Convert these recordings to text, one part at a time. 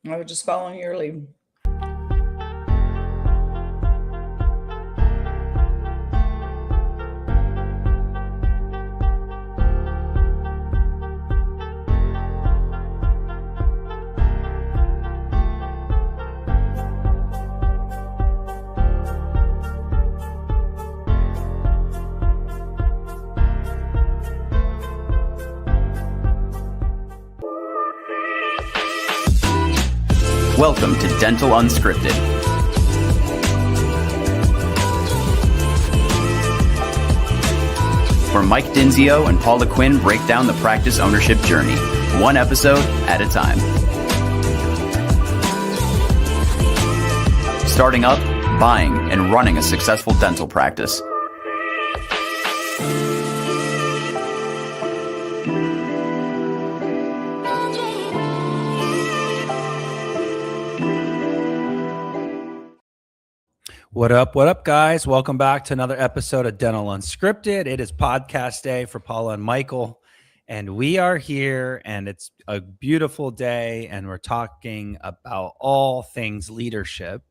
I was just following your lead. Welcome to Dental Unscripted, where Mike Dinzio and Paula Quinn break down the practice ownership journey, one episode at a time. Starting up, buying, and running a successful dental practice. What up, guys? Welcome back to another episode of Dental Unscripted. It is podcast day for Paula and Michael, and we are here, and it's a beautiful day, and we're talking about all things leadership,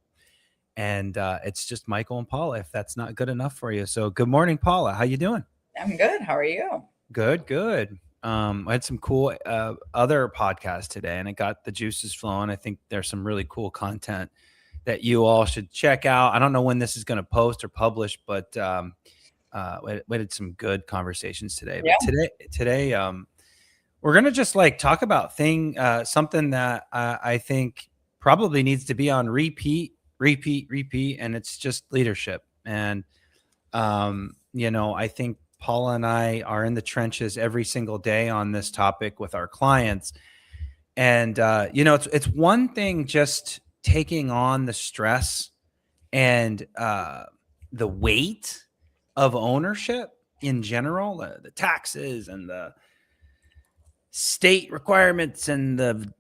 and it's just Michael and Paula, if that's not good enough for you. So good morning, Paula. How you doing? I'm good. How are you? Good. I had some cool other podcasts today, and it got the juices flowing. I think there's some really cool content that you all should check out. I don't know when this is going to post or publish, but we had some good conversations today. Yeah. But today, we're going to just talk about something that I think probably needs to be on repeat, and it's just leadership. And I think Paula and I are in the trenches every single day on this topic with our clients. And it's one thing just taking on the stress and the weight of ownership in general, the taxes and the state requirements and the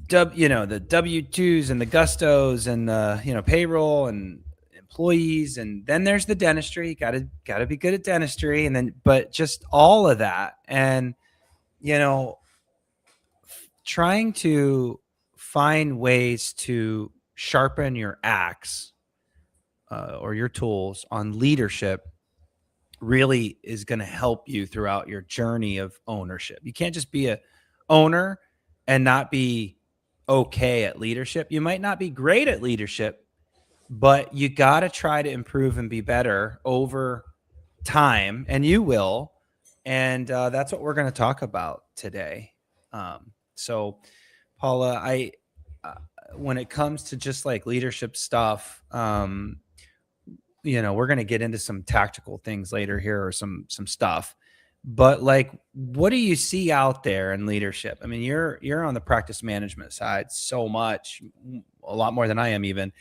W-2s and the gustos and the payroll and employees, and then there's the dentistry. Got to be good at dentistry, but just all of that, and trying to find ways to sharpen your axe or your tools on leadership really is going to help you throughout your journey of ownership. You can't just be a owner and not be okay at leadership. You might not be great at leadership, but you got to try to improve and be better over time, and you will. And that's what we're going to talk about today. So Paula, when it comes to just leadership stuff, we're going to get into some tactical things later here, or some stuff, but what do you see out there in leadership? I mean, you're on the practice management side so much, a lot more than I am even.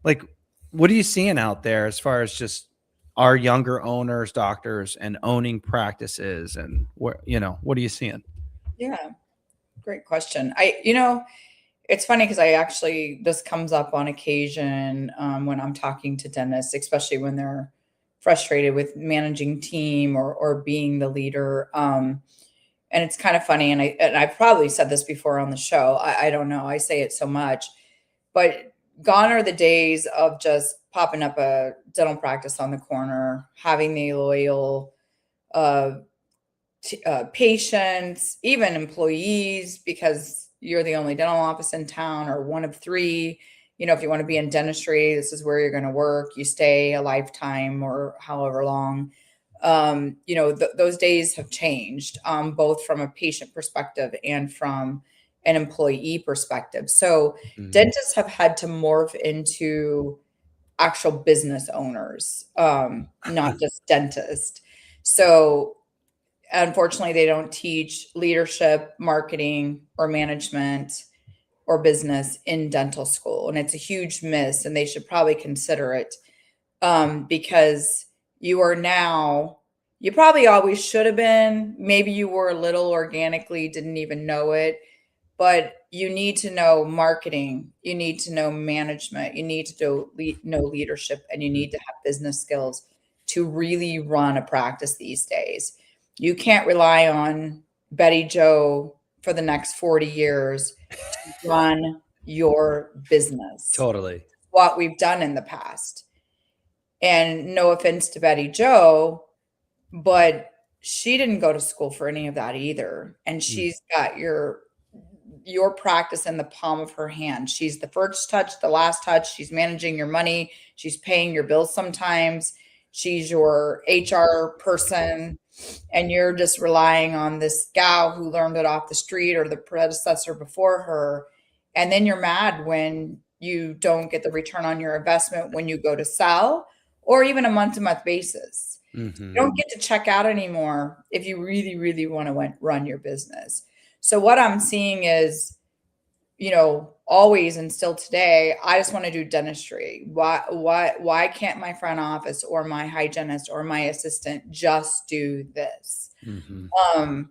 What are you seeing out there as far as just our younger owners, doctors, and owning practices, and what are you seeing? Yeah, great question. It's funny because this comes up on occasion when I'm talking to dentists, especially when they're frustrated with managing team or being the leader. And it's kind of funny. And I probably said this before on the show. I don't know. I say it so much, but gone are the days of just popping up a dental practice on the corner, having the loyal patients, even employees, because you're the only dental office in town or one of three. If you want to be in dentistry, this is where you're going to work. You stay a lifetime or however long. Those days have changed, both from a patient perspective and from an employee perspective. So dentists have had to morph into actual business owners, not just dentists. So unfortunately, they don't teach leadership, marketing, or management or business in dental school. And it's a huge miss, and they should probably consider it because you probably always should have been. Maybe you were a little organically, didn't even know it, but you need to know marketing. You need to know management. You need to know leadership, and you need to have business skills to really run a practice these days. You can't rely on Betty Joe for the next 40 years to run your business, Totally. what we've done in the past. And no offense to Betty Joe, but she didn't go to school for any of that either. And she's got your practice in the palm of her hand. She's the first touch, the last touch. She's managing your money. She's paying your bills sometimes. She's your HR person. And you're just relying on this gal who learned it off the street or the predecessor before her. And then you're mad when you don't get the return on your investment when you go to sell, or even a month-to-month basis. Mm-hmm. You don't get to check out anymore if you really, really want to run your business. So what I'm seeing is, always and still today, I just want to do dentistry. Why can't my front office or my hygienist or my assistant just do this? Mm-hmm.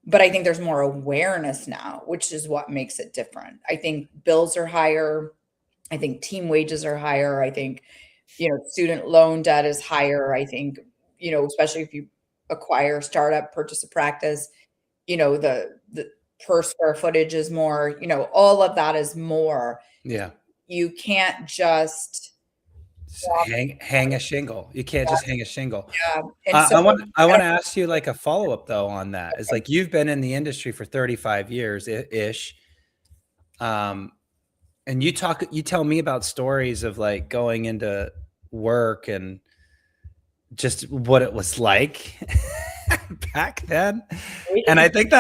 But I think there's more awareness now, which is what makes it different. I think bills are higher. I think team wages are higher. I think, student loan debt is higher. I think, especially if you acquire startup, purchase a practice, the per square footage is more, all of that is more. Yeah. You can't just hang a shingle. You can't just hang a shingle. Yeah. And I want to ask you like a follow-up though on that. It's like you've been in the industry for 35 years ish. And you tell me about stories of like going into work and just what it was like back then. And I think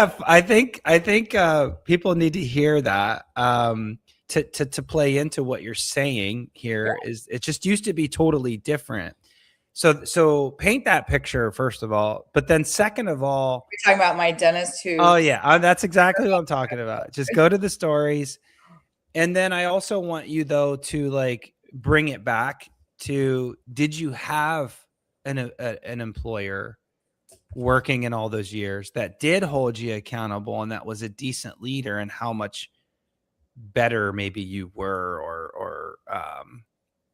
people need to hear that to play into what you're saying here. Is it just used to be totally different. So paint that picture first of all, but then second of all, you're talking about my dentist who. Oh yeah, that's exactly what I'm talking about. Just go to the stories. And then I also want you though to like bring it back to, did you have an employer working in all those years that did hold you accountable and that was a decent leader, and how much better maybe you were, or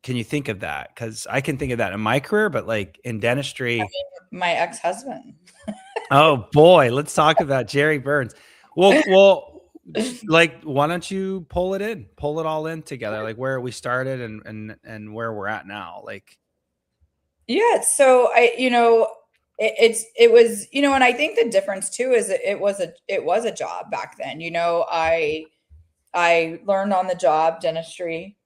can you think of that? Because I can think of that in my career, but like in dentistry, my ex-husband. Oh boy, let's talk about Jerry Burns. Well, like, why don't you pull it all in together, like where we started and where we're at now, like. Yeah. So it was, and I think the difference too is it was a job back then. I learned on the job dentistry.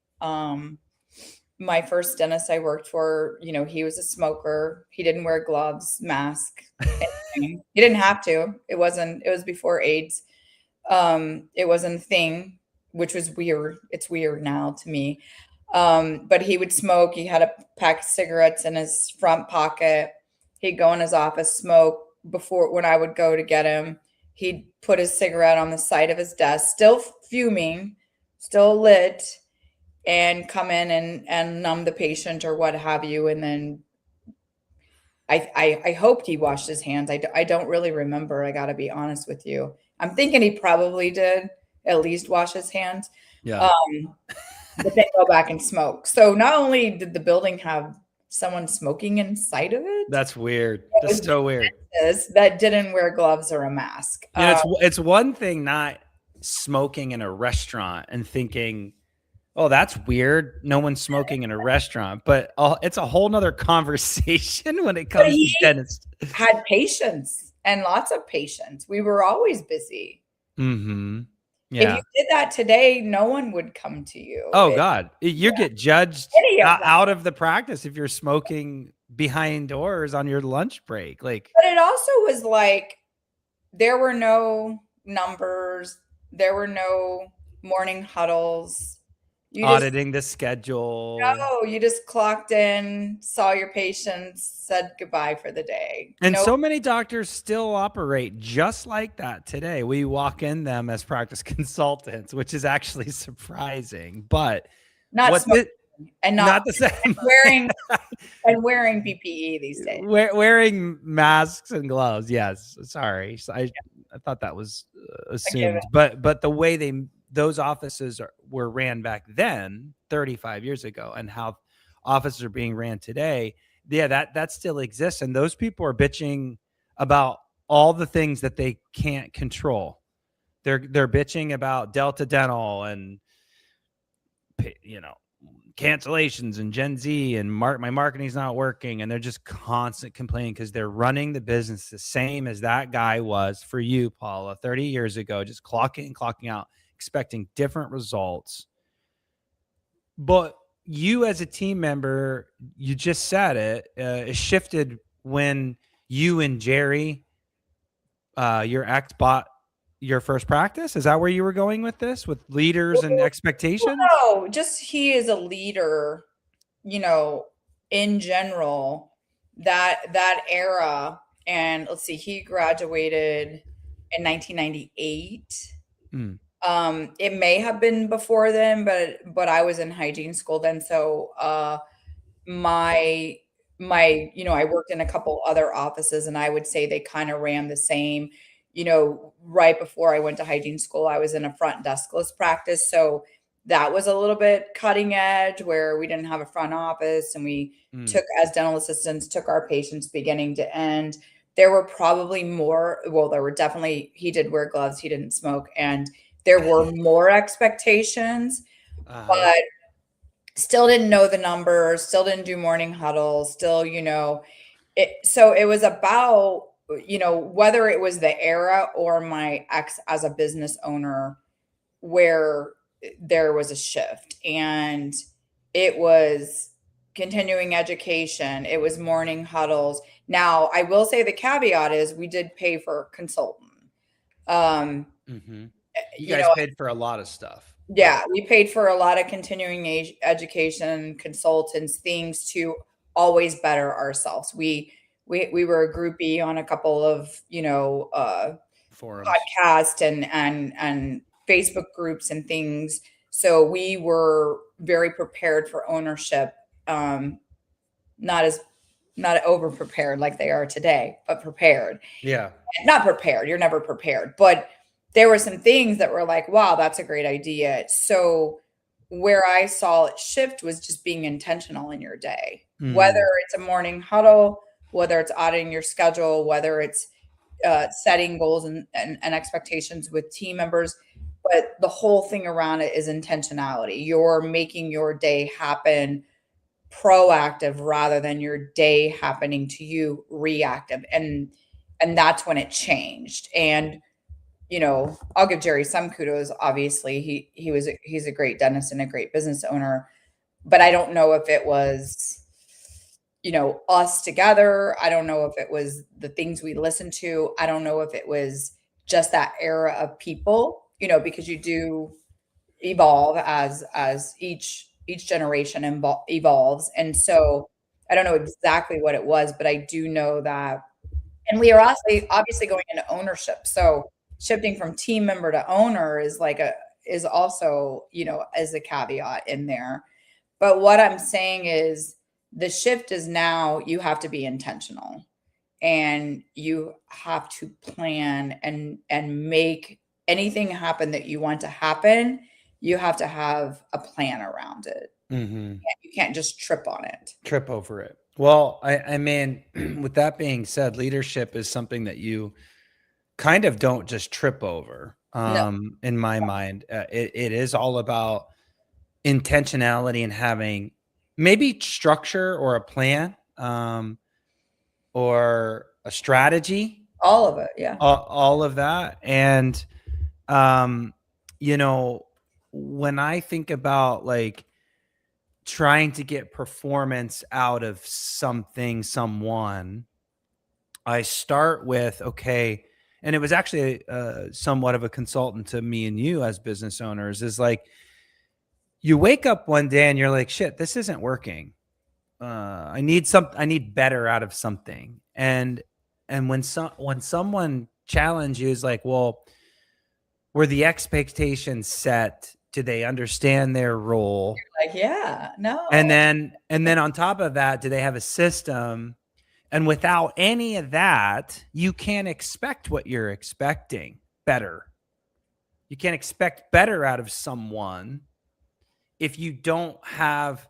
My first dentist I worked for, he was a smoker. He didn't wear gloves, mask. Anything. He didn't have to. It was before AIDS. It wasn't a thing, which was weird. It's weird now to me. But he would smoke. He had a pack of cigarettes in his front pocket. He'd go in his office, smoke. When I would go to get him, he'd put his cigarette on the side of his desk, still fuming, still lit, and come in and numb the patient or what have you. And then I hoped he washed his hands. I don't really remember. I got to be honest with you. I'm thinking he probably did at least wash his hands. Yeah. But then go back and smoke. So not only did the building have someone smoking inside of it. That's weird. That's so weird. That didn't wear gloves or a mask. It's one thing not smoking in a restaurant and thinking, oh, that's weird. No one's smoking in a restaurant, but it's a whole nother conversation when it comes to dentists. Had patience and lots of patience. We were always busy. Mm-hmm. Yeah. If you did that today, no one would come to you. Oh God, you get judged out of the practice if you're smoking behind doors on your lunch break. Like, but it also was like there were no numbers, there were no morning huddles. Auditing the schedule. No, you just clocked in, saw your patients, said goodbye for the day. And so many doctors still operate just like that today. We walk in them as practice consultants, which is actually surprising, but not the same. wearing PPE these days. Wearing masks and gloves. Yes. Sorry. I thought that was assumed, but the way those offices were ran back then 35 years ago and how offices are being ran today. Yeah, that still exists. And those people are bitching about all the things that they can't control. They're bitching about Delta Dental and cancellations and Gen Z and my marketing's not working. And they're just constant complaining because they're running the business the same as that guy was for you, Paula, 30 years ago, just clocking in, clocking out, expecting different results. But you as a team member, you just said it shifted when you and Jerry, your ex, bought your first practice. Is that where you were going with this, with leaders and expectations? No, just he is a leader, in general, that era. And let's see, he graduated in 1998. It may have been before then, but I was in hygiene school then. So my I worked in a couple other offices, and I would say they kind of ran the same. Right before I went to hygiene school, I was in a front deskless practice. So that was a little bit cutting edge, where we didn't have a front office, and we took, as dental assistants, took our patients beginning to end. There were probably more, well, there were definitely, he did wear gloves, he didn't smoke, and there were more expectations, but still didn't know the numbers, still didn't do morning huddles, still, so it was about, whether it was the era or my ex as a business owner, where there was a shift, and it was continuing education. It was morning huddles. Now, I will say the caveat is we did pay for a consultant. You guys paid for a lot of stuff. Yeah, we paid for a lot of continuing education, consultants, things to always better ourselves. We were a groupie on a couple of, forums, podcast and Facebook groups and things. So we were very prepared for ownership. Not over prepared like they are today, but prepared. Yeah. Not prepared. You're never prepared, but there were some things that were like, wow, that's a great idea. So where I saw it shift was just being intentional in your day, whether it's a morning huddle, whether it's auditing your schedule, whether it's setting goals and expectations with team members. But the whole thing around it is intentionality. You're making your day happen proactive rather than your day happening to you reactive. And that's when it changed. And I'll give Jerry some kudos. Obviously, he's a great dentist and a great business owner, but I don't know if it was, us together. I don't know if it was the things we listened to. I don't know if it was just that era of people, because you do evolve as each generation evolves. And so I don't know exactly what it was, but I do know that, and we are obviously going into ownership. So shifting from team member to owner is also, as a caveat in there. But what I'm saying is the shift is now you have to be intentional, and you have to plan and make anything happen that you want to happen. You have to have a plan around it. You can't just trip over it. Well, I mean, with that being said, leadership is something that you kind of don't just trip over. No. In my mind, it is all about intentionality and having maybe structure or a plan, or a strategy. All of it. Yeah. All of that. And, when I think about like trying to get performance out of someone, I start with, okay. And it was actually somewhat of a consultant to me and you as business owners, is like, you wake up one day and you're like, shit, this isn't working. I need better out of something. And when someone challenges you, is like, well, were the expectations set? Do they understand their role? You're like, yeah, no. And then on top of that, do they have a system? And without any of that, you can't expect what you're expecting better. You can't expect better out of someone if you don't have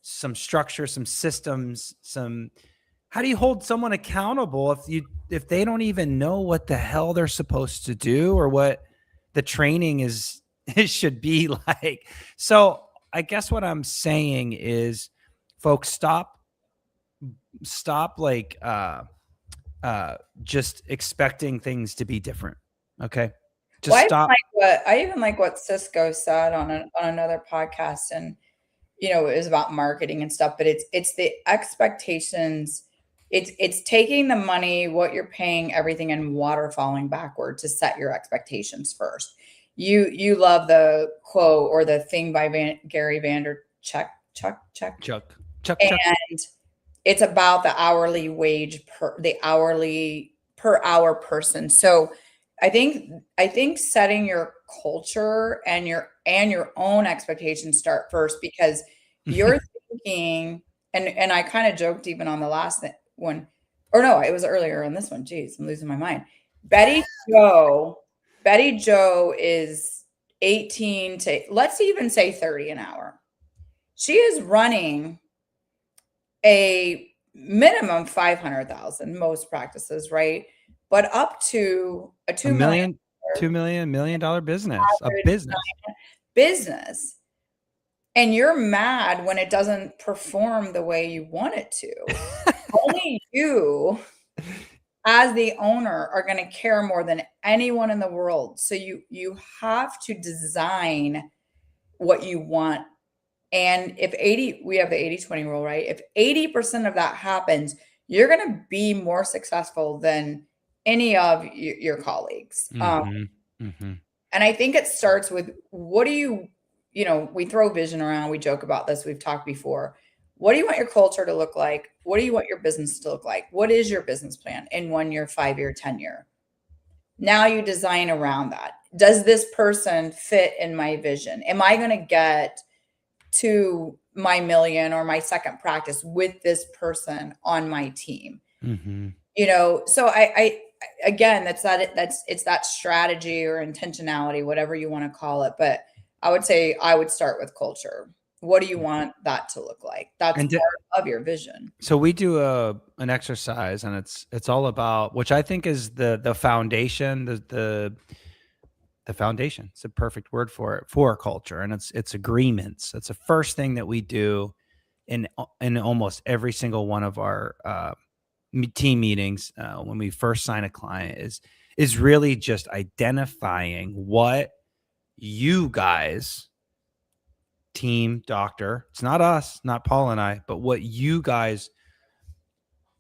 some structure, some systems, how do you hold someone accountable if they don't even know what the hell they're supposed to do or what the training should be like? So guess what I'm saying is, folks, stop like just expecting things to be different. Okay. Just Well, stop. I even like what Cisco said on another podcast, and it was about marketing and stuff, but it's the expectations. It's taking the money, what you're paying, everything, and waterfalling backward to set your expectations first. You love the quote or the thing by Gary Vaynerchuk, Chuck. and it's about the hourly wage the hourly per hour person. So I think setting your culture and your own expectations start first, because you're thinking, and I kind of joked even on the last one, or no, it was earlier on this one. Geez, I'm losing my mind. Betty Joe is 18 to, let's even say, 30 an hour. She is running a minimum 500,000, most practices, right? But up to a $2 million $2 million business, a business. And you're mad when it doesn't perform the way you want it to. Only you, as the owner, are going to care more than anyone in the world. So you have to design what you want. And if we have the 80-20 rule, right? If 80% of that happens, you're going to be more successful than any of your colleagues. And I think it starts with, what do we throw vision around, we joke about this, we've talked before. What do you want your culture to look like? What do you want your business to look like? What is your business plan in 1 year, 5 year, 10 year? Now you design around that. Does this person fit in my vision? Am I going to get to my million or my second practice with this person on my team? So I again, it's that strategy or intentionality, whatever you want to call it. But I would say I would start with culture. What do you want that to look like? That's part of your vision. So we do an exercise, and it's all about, which I think is the foundation, the foundation. It's a perfect word for it, for culture, and it's agreements. That's the first thing that we do in almost every single one of our team meetings when we first sign a client, is really just identifying what you guys, team, doctor, it's not us, not Paul and I, but what you guys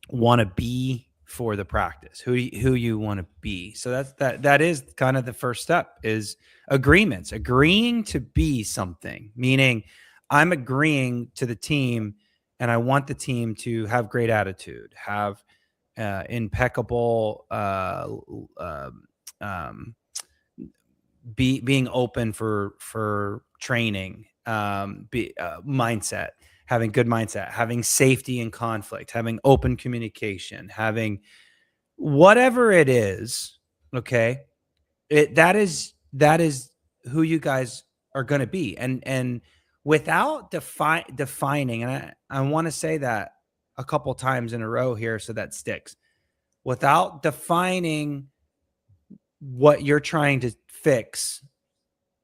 want to be for the practice, who you want to be. So that is kind of the first step, is agreements, agreeing to be something, meaning I'm agreeing to the team, and I want the team to have great attitude, have impeccable being open for training, mindset, having good mindset, having safety in conflict, having open communication, having whatever it is. Okay. That is who you guys are going to be. And without defining, and I want to say that a couple times in a row here, so that sticks, without defining what you're trying to fix,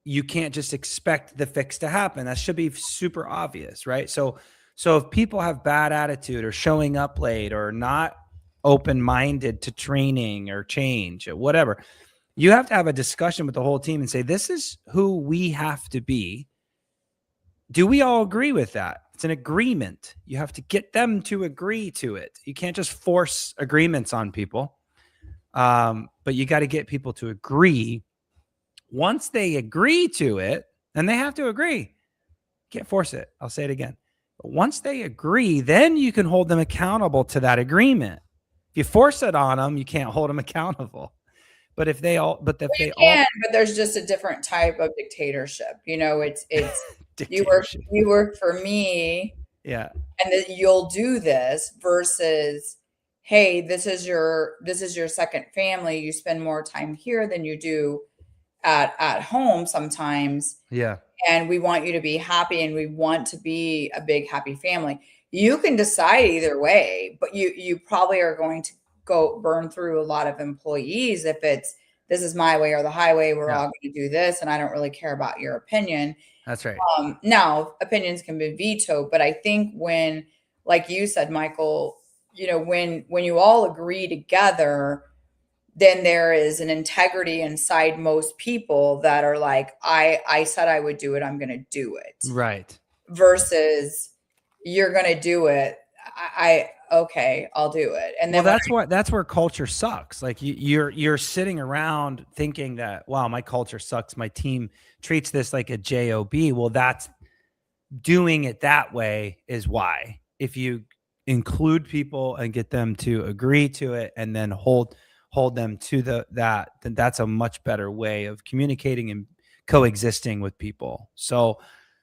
you can't just expect the fix to happen. That should be super obvious, right? So if people have bad attitude or showing up late or not open-minded to training or change or whatever, you have to have a discussion with the whole team and say, this is who we have to be. Do we all agree with that? It's an agreement. You have to get them to agree to it. You can't just force agreements on people. But you got to get people to agree. Once they agree to it, and they have to agree, you can't force it. I'll say it again. But once they agree, then you can hold them accountable to that agreement. If you force it on them, you can't hold them accountable. But if they all, but there's just a different type of dictatorship. It's you work for me, yeah, and that you'll do this, versus, hey, this is your second family. You spend more time here than you do at home sometimes. Yeah. And we want you to be happy, and we want to be a big happy family. You can decide either way, but you probably are going to go burn through a lot of employees if it's, this is my way or the highway, we're all going to do this, and I don't really care about your opinion. That's right. Now opinions can be vetoed, but I think when, like you said, Michael, when you all agree together, then there is an integrity inside most people that are like, I said I would do it, I'm going to do it. Right. Versus you're going to do it. Okay, I'll do it. And then that's where culture sucks. Like you're sitting around thinking that, wow, my culture sucks. My team treats this like a job. Well, that's doing it that way is why. If you include people and get them to agree to it and then hold them to that, then that's a much better way of communicating and coexisting with people. So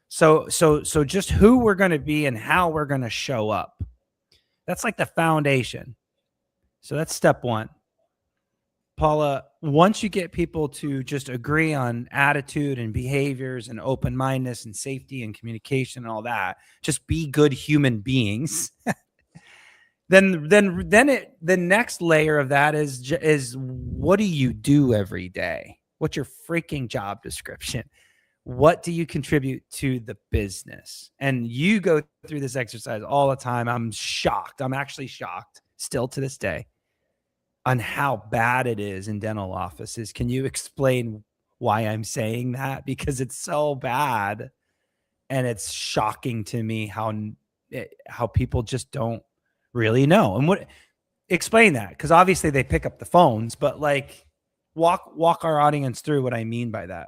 just who we're going to be and how we're going to show up. That's like the foundation. So that's step one. Paula, once you get people to just agree on attitude and behaviors and open-mindedness and safety and communication and all that, just be good human beings. then the next layer of that is what do you do every day? What's your freaking job description? What do you contribute to the business? And you go through this exercise all the time. I'm shocked. I'm actually shocked still to this day on how bad it is in dental offices. Can you explain why I'm saying that? Because it's so bad and it's shocking to me how people just don't really know. And explain that, because obviously they pick up the phones, but like walk our audience through what I mean by that.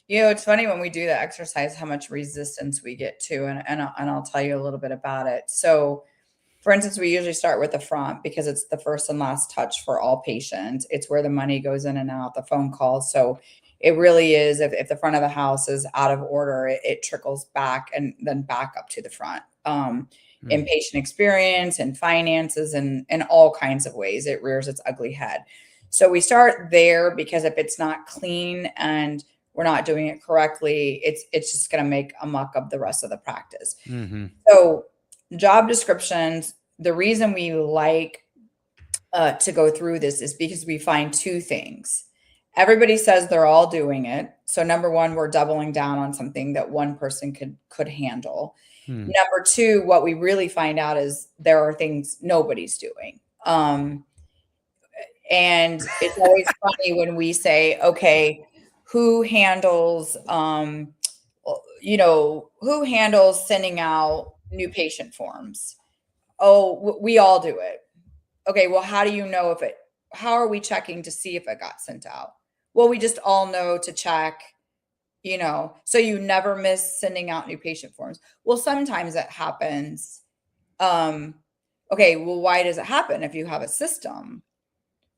It's funny when we do the exercise, how much resistance we get to, and I'll tell you a little bit about it. So, for instance, we usually start with the front because it's the first and last touch for all patients. It's where the money goes in and out, the phone calls. So it really is, if the front of the house is out of order, it trickles back and then back up to the front. In patient experience and finances and in all kinds of ways, it rears its ugly head. So we start there because if it's not clean and we're not doing it correctly, it's just going to make a muck of the rest of the practice. Mm-hmm. So job descriptions, the reason we like to go through this is because we find two things. Everybody says they're all doing it. So number one, we're doubling down on something that one person could handle. Number two, what we really find out is there are things nobody's doing. And it's always funny when we say, okay, who handles sending out new patient forms? Oh, we all do it. Okay, well, how do you know how are we checking to see if it got sent out? Well, we just all know to check, so you never miss sending out new patient forms. Well, sometimes it happens. Okay, well, why does it happen if you have a system?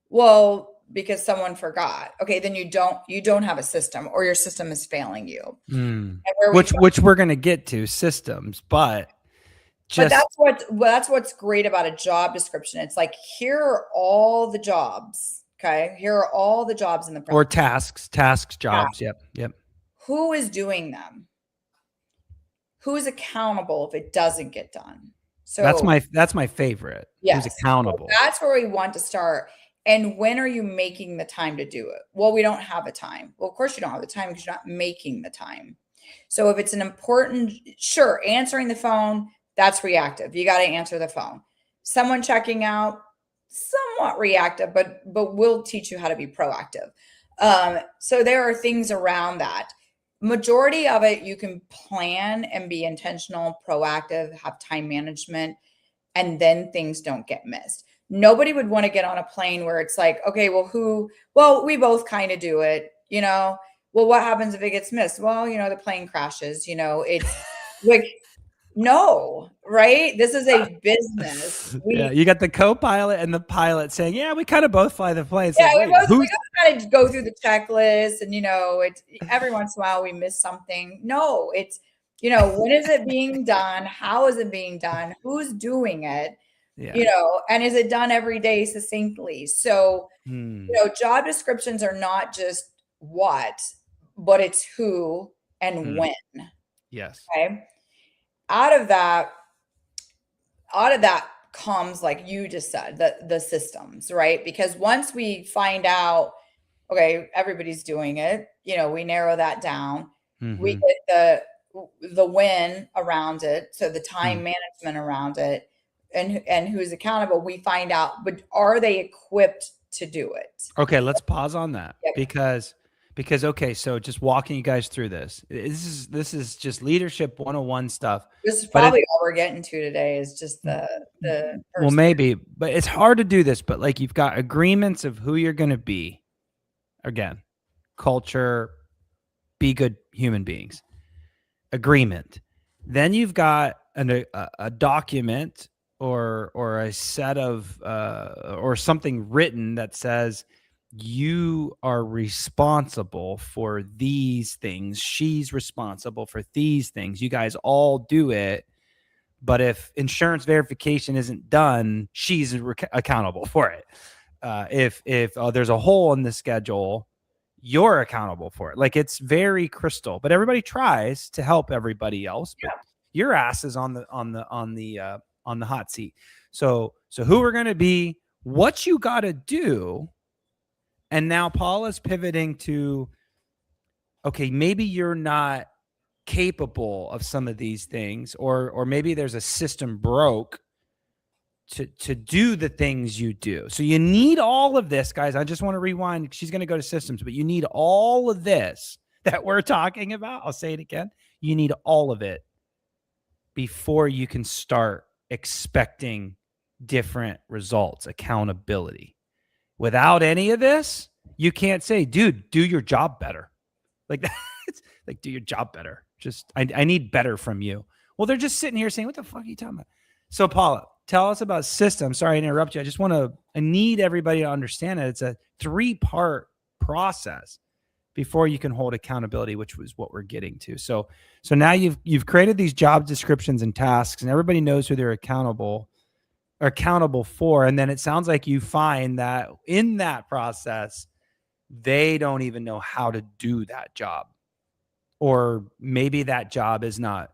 Well, because someone forgot. Okay, then you don't have a system, or your system is failing you. Which we're going to get to systems, but that's what's great about a job description. It's like, here are all the jobs. Okay, here are all the jobs in the or tasks, jobs. Yep. Who is doing them? Who is accountable if it doesn't get done? So that's my favorite. Yes. Who's accountable? So that's where we want to start. And when are you making the time to do it? Well, we don't have a time. Well, of course you don't have the time because you're not making the time. So if it's an important, sure, answering the phone, that's reactive. You got to answer the phone. Someone checking out, somewhat reactive, but we'll teach you how to be proactive. So there are things around that. Majority of it, you can plan and be intentional, proactive, have time management, and then things don't get missed. Nobody would want to get on a plane where it's like, okay, well, we both kind of do it, well, what happens if it gets missed? Well, the plane crashes, it's like, no, right? This is a business. Yeah, you got the co-pilot and the pilot saying, yeah, we kind of both fly the plane. Yeah, we both kind of go through the checklist, and it's every once in a while we miss something. No, it's, when is it being done? How is it being done? Who's doing it? Yeah. And is it done every day succinctly? So, job descriptions are not just what, but it's who and when. Yes. Okay. Out of that comes, like you just said, the systems, right? Because once we find out, okay, everybody's doing it, we narrow that down. We Mhm. get the win around it, so the time management around it, and who's accountable. We find out, but are they equipped to do it? Okay, let's pause on that Yep. because okay, so just walking you guys through this. This is just leadership 101 stuff. This is But it probably all we're getting to today is just the well first. maybe, but it's hard to do this, but like you've got agreements of who you're going to be. Again, culture, be good human beings. Agreement. Then you've got a document or a set of or something written that says you are responsible for these things. She's responsible for these things. You guys all do it. But if insurance verification isn't done, she's accountable for it. If there's a hole in the schedule, you're accountable for it. Like it's very crystal, but everybody tries to help everybody else. But your ass is on the hot seat. So who we're gonna be, what you got to do, and now Paula's pivoting to, okay, maybe you're not capable of some of these things, or maybe there's a system broke to do the things you do. So you need all of this, guys. I just want to rewind. She's going to go to systems, but you need all of this that we're talking about. I'll say it again. You need all of it before you can start expecting different results, accountability. Without any of this, you can't say, dude, do your job better. Like that's like, do your job better. Just, I need better from you. Well, they're just sitting here saying, what the fuck are you talking about? So Paula, tell us about systems. Sorry to interrupt you. I need everybody to understand that it's a 3-part process before you can hold accountability, which was what we're getting to. So now you've created these job descriptions and tasks, and everybody knows who they're accountable for. And then it sounds like you find that in that process, they don't even know how to do that job. Or maybe that job is not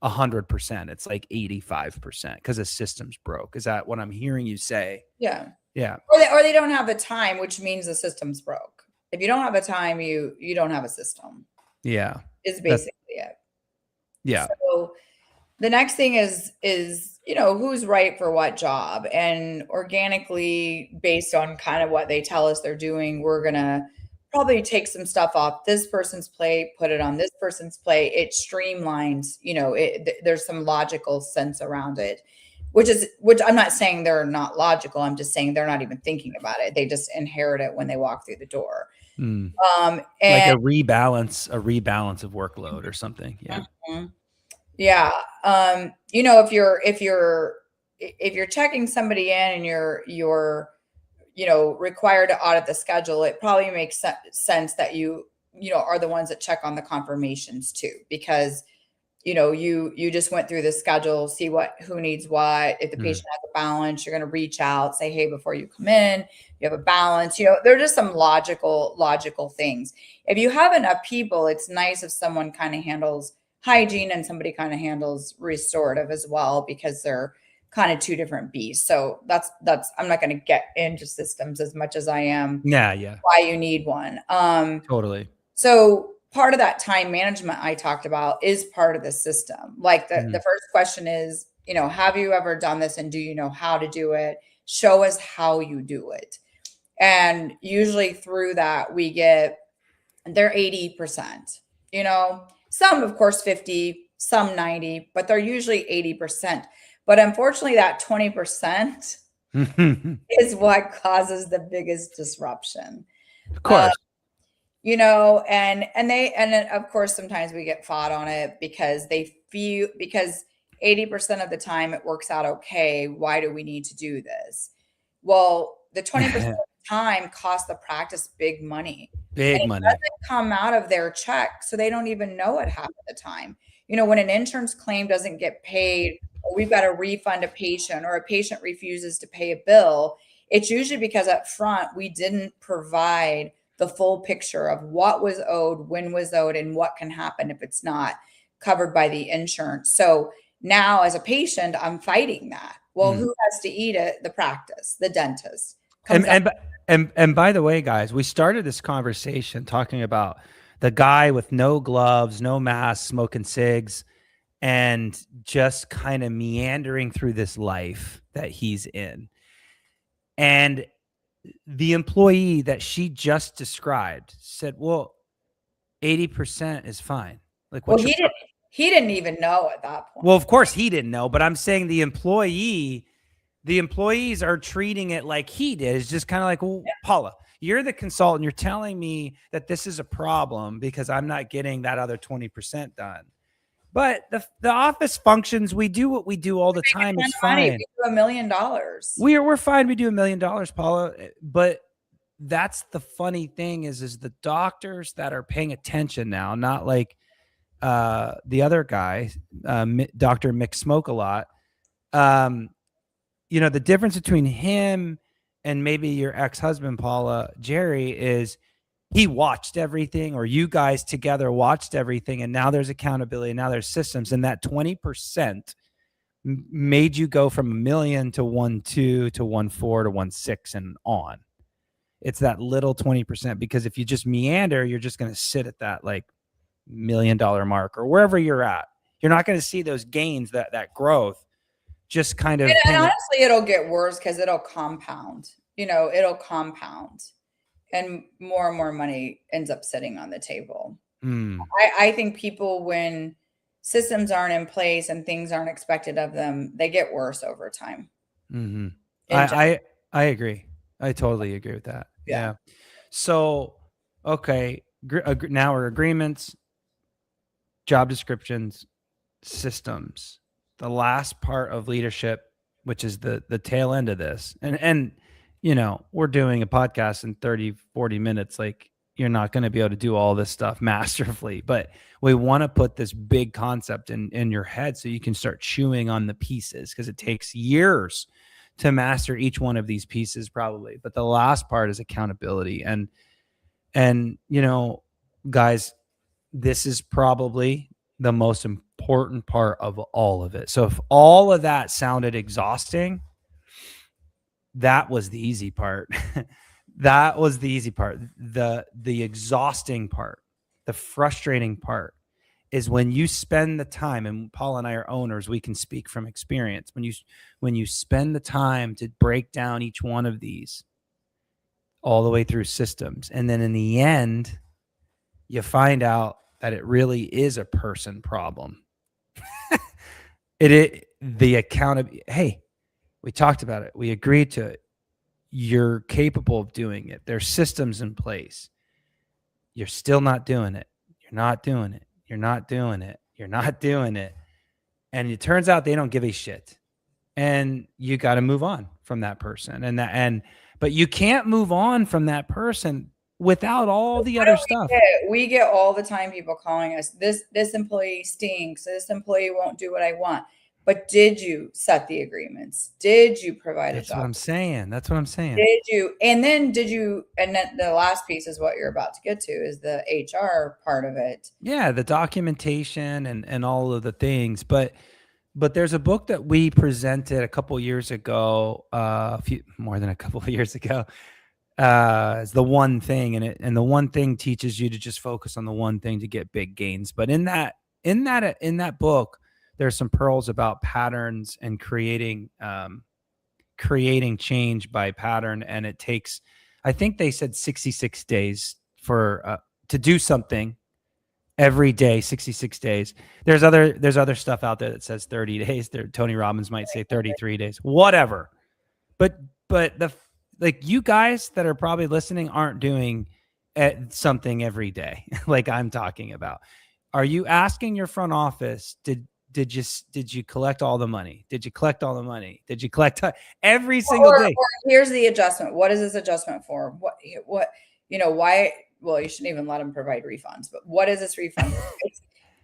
100%. It's like 85% because the system's broke. Is that what I'm hearing you say? Yeah. Yeah. Or they don't have the time, which means the system's broke. If you don't have the time, you don't have a system. Yeah. Is basically it. Yeah. So the next thing is who's right for what job, and organically based on kind of what they tell us they're doing, we're gonna probably take some stuff off this person's plate, put it on this person's plate. It streamlines, there's some logical sense around it, which I'm not saying they're not logical. I'm just saying they're not even thinking about it. They just inherit it when they walk through the door. Mm. And like a rebalance of workload or something. Yeah. Mm-hmm. Yeah. If you're checking somebody in and you're required to audit the schedule, it probably makes sense that you are the ones that check on the confirmations too, because you just went through the schedule, see who needs what. If the patient has a balance, you're going to reach out, say, hey, before you come in, you have a balance. There are just some logical things. If you have enough people, it's nice if someone kind of handles hygiene and somebody kind of handles restorative as well, because they're kind of two different beasts. So that's I'm not going to get into systems as much as I am. Yeah. Why you need one. Totally. So part of that time management I talked about is part of the system. Like the first question is, have you ever done this, and do you know how to do it? Show us how you do it. And usually through that, we get, they're 80%, some of course 50, some 90, but they're usually 80%. But unfortunately that 20% is what causes the biggest disruption. Of course. And of course, sometimes we get fought on it because because 80% of the time it works out okay. Why do we need to do this? Well, the 20% of the time costs the practice big money. It doesn't come out of their check, so they don't even know it half of the time. When an insurance claim doesn't get paid, or we've got to refund a patient, or a patient refuses to pay a bill, it's usually because up front we didn't provide the full picture of what was owed, when was owed, and what can happen if it's not covered by the insurance. So now as a patient, I'm fighting that. Well, who has to eat it? The practice, the dentist. And by the way, guys, we started this conversation talking about the guy with no gloves, no mask, smoking cigs, and just kind of meandering through this life that he's in. And the employee that she just described said, well, 80% is fine. Like, Well, what's your he didn't even know at that point. Well, of course he didn't know, but I'm saying the employees are treating it like he did. It's just kind of like, well, Paula, you're the consultant. You're telling me that this is a problem because I'm not getting that other 20% done. But the office functions, we do what we do all the time. It's fine. We do $1 million. We're fine. We do $1 million, Paula. But that's the funny thing is the doctors that are paying attention now, not like the other guy, Dr. Mick Smoke a lot. You know, the difference between him and maybe your ex-husband, Paula, Jerry, is he watched everything, or you guys together watched everything, and now there's accountability, and now there's systems, and that 20% made you go from $1 million to 1.2 to 1.4 to 1.6 and on. It's that little 20%, because if you just meander, you're just going to sit at that like $1 million mark or wherever you're at. You're not going to see those gains, that growth. Just kind of, and honestly, it'll get worse because it'll compound. You know, it'll compound, and more money ends up sitting on the table. I think people, when systems aren't in place and things aren't expected of them, they get worse over time. I agree. I totally agree with that. Yeah. So, okay, now our agreements, job descriptions, systems. The last part of leadership, which is the tail end of this. And you know, we're doing a podcast in 30, 40 minutes. Like, you're not going to be able to do all this stuff masterfully, but we want to put this big concept in your head so you can start chewing on the pieces, because it takes years to master each one of these pieces probably. But the last part is accountability. And you know, guys, this is probably the most important part of all of it. So if all of that sounded exhausting, that was the easy part. That was the easy part. The exhausting part, the frustrating part, is when you spend the time, and Paul and I are owners, we can speak from experience. When you spend the time to break down each one of these all the way through systems, and then in the end, you find out that it really is a person problem. The accountability. Hey, we talked about it. We agreed to it. You're capable of doing it. There's systems in place. You're still not doing it. You're not doing it. You're not doing it. You're not doing it. And it turns out they don't give a shit. And you got to move on from that person. But you can't move on from that person without all the other stuff. We get all the time people calling us, this employee stinks. This employee won't do what I want. But did you set the agreements? Did you provide a job? That's what I'm saying. Did you? And then the last piece is what you're about to get to, is the HR part of it. Yeah, the documentation and all of the things. But there's a book that we presented a couple years ago, more than a couple of years ago. It's The One Thing, and the one thing teaches you to just focus on the one thing to get big gains. But in that book, there's some pearls about patterns and creating change by pattern. And it takes, I think they said 66 days to do something every day, 66 days. There's other stuff out there that says 30 days. Tony Robbins might say 33 days, whatever. But like, you guys that are probably listening aren't doing something every day like I'm talking about. Are you asking your front office, did you collect all the money? Did you collect all the money? Did you collect every single day? Or here's the adjustment. What is this adjustment for? What, you know, why? Well, you shouldn't even let them provide refunds, but what is this refund?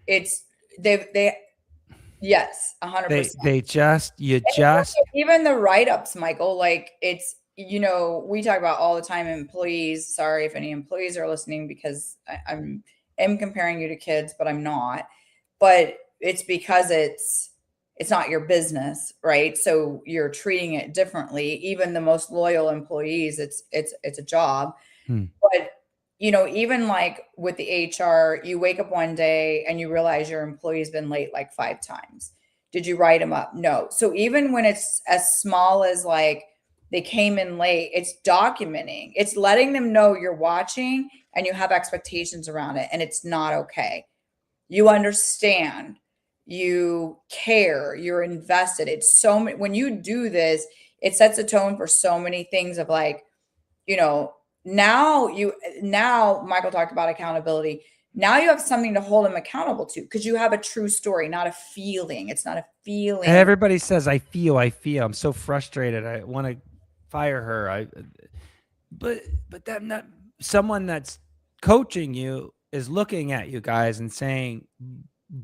Yes, 100%. Even the write-ups, Michael, like, it's, you know, we talk about all the time, employees. Sorry if any employees are listening, because I'm comparing you to kids, but I'm not. But it's because it's not your business, right? So you're treating it differently. Even the most loyal employees, it's a job. But even like with the HR, you wake up one day and you realize your employee's been late like 5 times. Did you write them up? No. So even when it's as small as like they came in late, it's documenting, it's letting them know you're watching and you have expectations around it, and it's not okay. You understand, you care, you're invested. It's so many, when you do this, it sets a tone for so many things of like, you know, now Michael talked about accountability. Now you have something to hold him accountable to because you have a true story, not a feeling. It's not a feeling. Everybody says, I feel. I'm so frustrated. I want to fire her. But that not someone that's coaching you is looking at you guys and saying,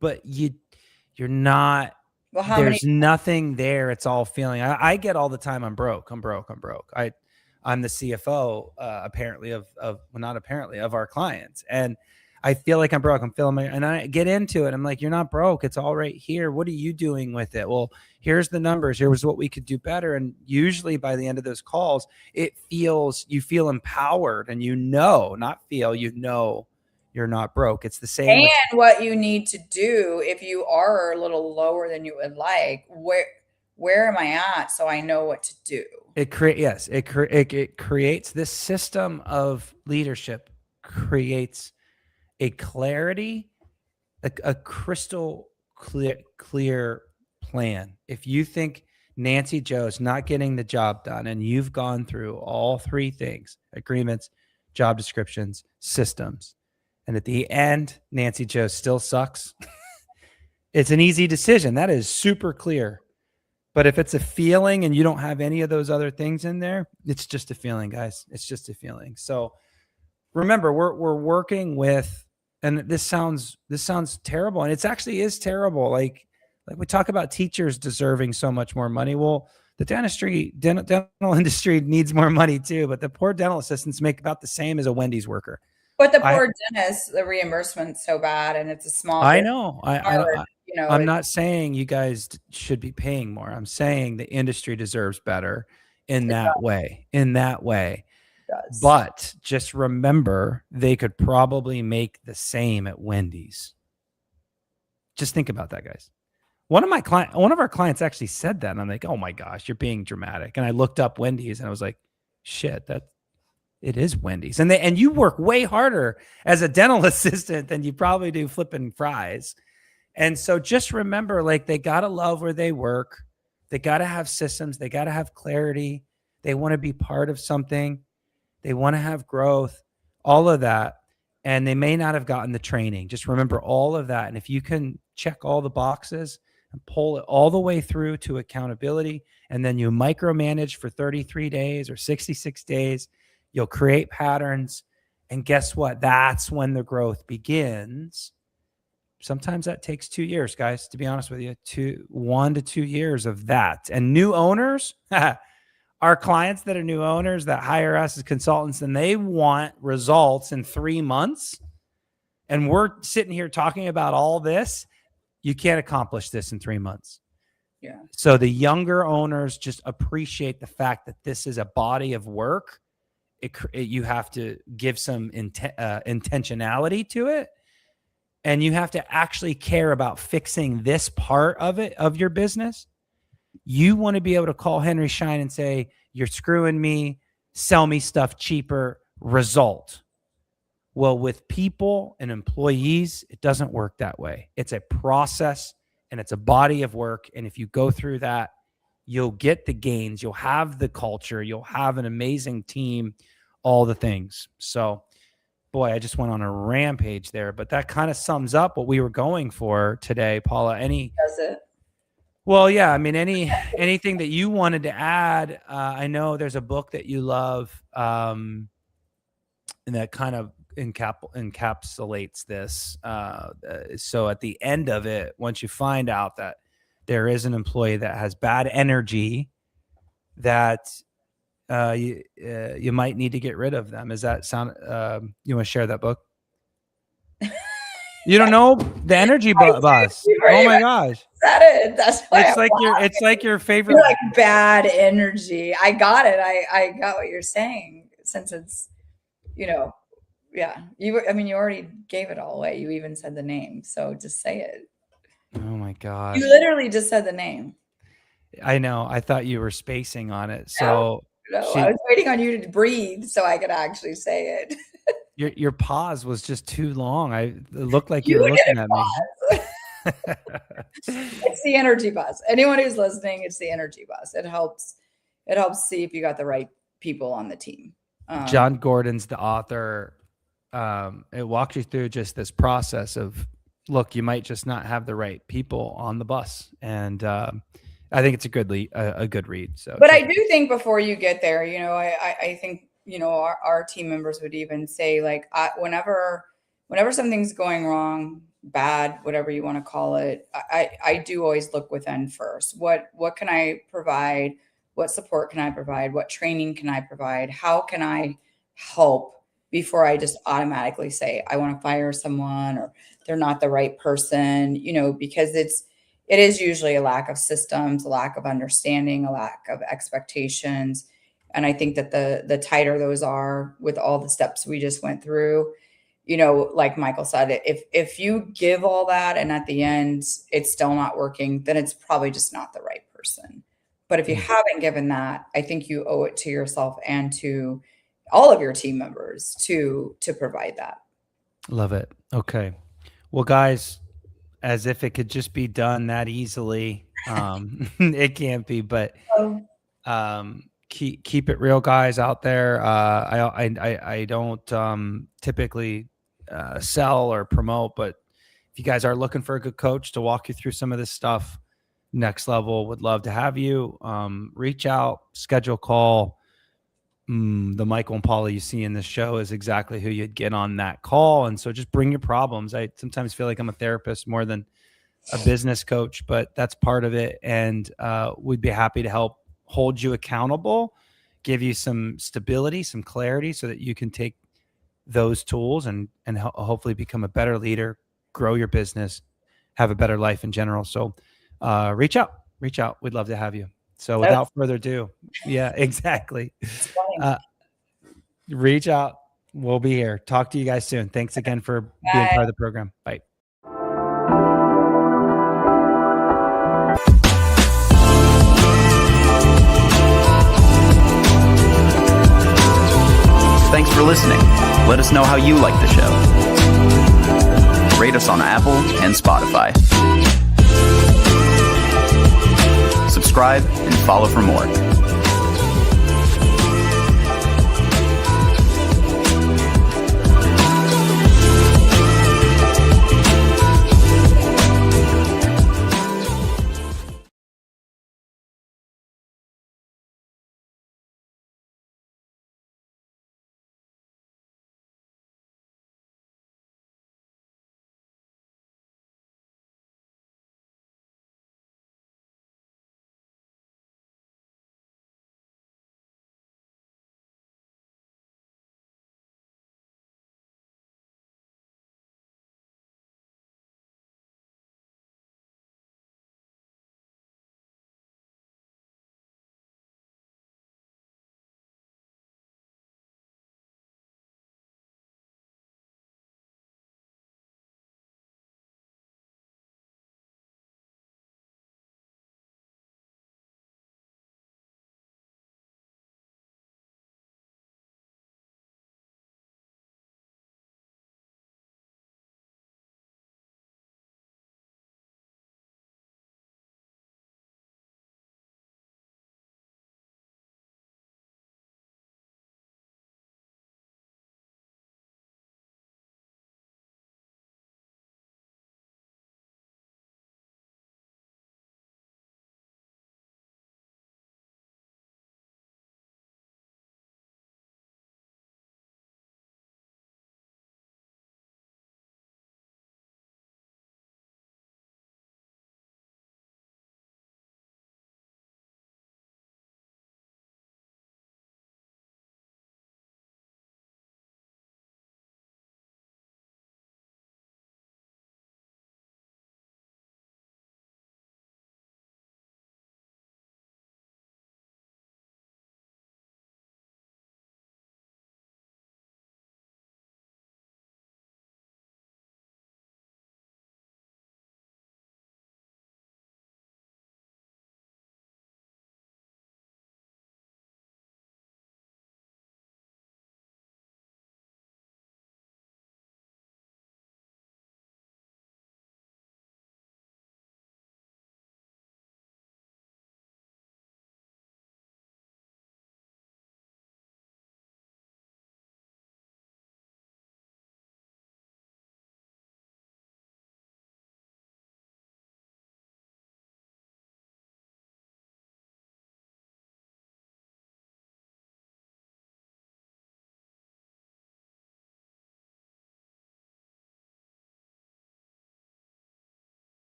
but you're not, Well, there's nothing there. It's all feeling. I get all the time, I'm broke. I'm the CFO, apparently of our clients. And I feel like I'm broke. I'm feeling and I get into it. I'm like, you're not broke. It's all right here. What are you doing with it? Well, here's the numbers. Here's what we could do better. And usually by the end of those calls, you feel empowered, and you know you're not broke. It's the same. And what you need to do if you are a little lower than you would like, where am I at? So I know what to do. It creates this system of leadership, creates a clarity, a crystal clear plan. If you think Nancy Joe's not getting the job done, and you've gone through all 3 things, agreements, job descriptions, systems, and at the end, Nancy Joe still sucks, it's an easy decision. That is super clear. But if it's a feeling and you don't have any of those other things in there, it's just a feeling, guys. It's just a feeling. So remember, we're working with, and this sounds terrible, and it actually is terrible. Like we talk about teachers deserving so much more money. Well, the dental industry needs more money too, but the poor dental assistants make about the same as a Wendy's worker. But the poor dentist, the reimbursement's so bad, and it's a small. I know. I'm not saying you guys should be paying more. I'm saying the industry deserves better in that way. But just remember, they could probably make the same at Wendy's. Just think about that, guys. One of our clients actually said that, and I'm like, oh my gosh, you're being dramatic. And I looked up Wendy's, and I was like, shit, it is Wendy's. And you work way harder as a dental assistant than you probably do flipping fries. And so just remember, like, they got to love where they work. They got to have systems. They got to have clarity. They want to be part of something. They want to have growth, all of that. And they may not have gotten the training. Just remember all of that. And if you can check all the boxes and pull it all the way through to accountability, and then you micromanage for 33 days or 66 days, you'll create patterns. And guess what? That's when the growth begins. Sometimes that takes 2 years, guys, to be honest with you, 1 to 2 years of that. And new owners, our clients that are new owners that hire us as consultants, and they want results in 3 months. And we're sitting here talking about all this. You can't accomplish this in 3 months. Yeah. So the younger owners just appreciate the fact that this is a body of work. You have to give some intentionality to it. And you have to actually care about fixing this part of it, of your business. You want to be able to call Henry Schein and say, you're screwing me, sell me stuff cheaper, result. Well, with people and employees, it doesn't work that way. It's a process and it's a body of work. And if you go through that, you'll get the gains. You'll have the culture. You'll have an amazing team, all the things. So, boy, I just went on a rampage there, but that kind of sums up what we were going for today, Paula. Does it? Well, yeah. I mean, anything that you wanted to add? I know there's a book that you love, and that kind of encapsulates this. So at the end of it, once you find out that there is an employee that has bad energy, that you might need to get rid of them. Is that sound? You want to share that book? You don't know the energy boss? Oh my gosh! That's it's like your favorite. You're like bad energy. I got it. I got what you're saying. Since it's, yeah, you already gave it all away. You even said the name. So just say it. Oh my gosh. You literally just said the name. I know. I thought you were spacing on it. No, So no, I was waiting on you to breathe so I could actually say it. your pause was just too long. It looked like you You were looking didn't at me. It's the energy bus. Anyone who's listening, it's the energy bus. It helps see if you got the right people on the team. John Gordon's the author. It walks you through just this process of, look, you might just not have the right people on the bus. And I think it's a good read. So, but I do think before you get there, I think, our team members would even say, like, whenever something's going wrong, bad, whatever you want to call it, I do always look within first. What can I provide? What support can I provide? What training can I provide? How can I help before I just automatically say, I want to fire someone or they're not the right person, because it is usually a lack of systems, a lack of understanding, a lack of expectations. And I think that the tighter those are with all the steps we just went through, like Michael said, if you give all that and at the end it's still not working, then it's probably just not the right person. But if you haven't given that, I think you owe it to yourself and to all of your team members to provide that. Love it. Okay. Well, guys, as if it could just be done that easily. It can't be, but keep it real, guys out there. I don't typically sell or promote, but if you guys are looking for a good coach to walk you through some of this stuff, Next Level would love to have you. Reach out, schedule a call. The Michael and Paula you see in this show is exactly who you'd get on that call. And so just bring your problems. I sometimes feel like I'm a therapist more than a business coach, but that's part of it. And we'd be happy to help hold you accountable, give you some stability, some clarity so that you can take those tools and hopefully become a better leader, grow your business, have a better life in general. So reach out. We'd love to have you. So without further ado, yeah, exactly. Reach out. We'll be here. Talk to you guys soon. Thanks again for being part of the program. Bye. Thanks for listening. Let us know how you like the show. Rate us on Apple and Spotify. Subscribe and follow for more.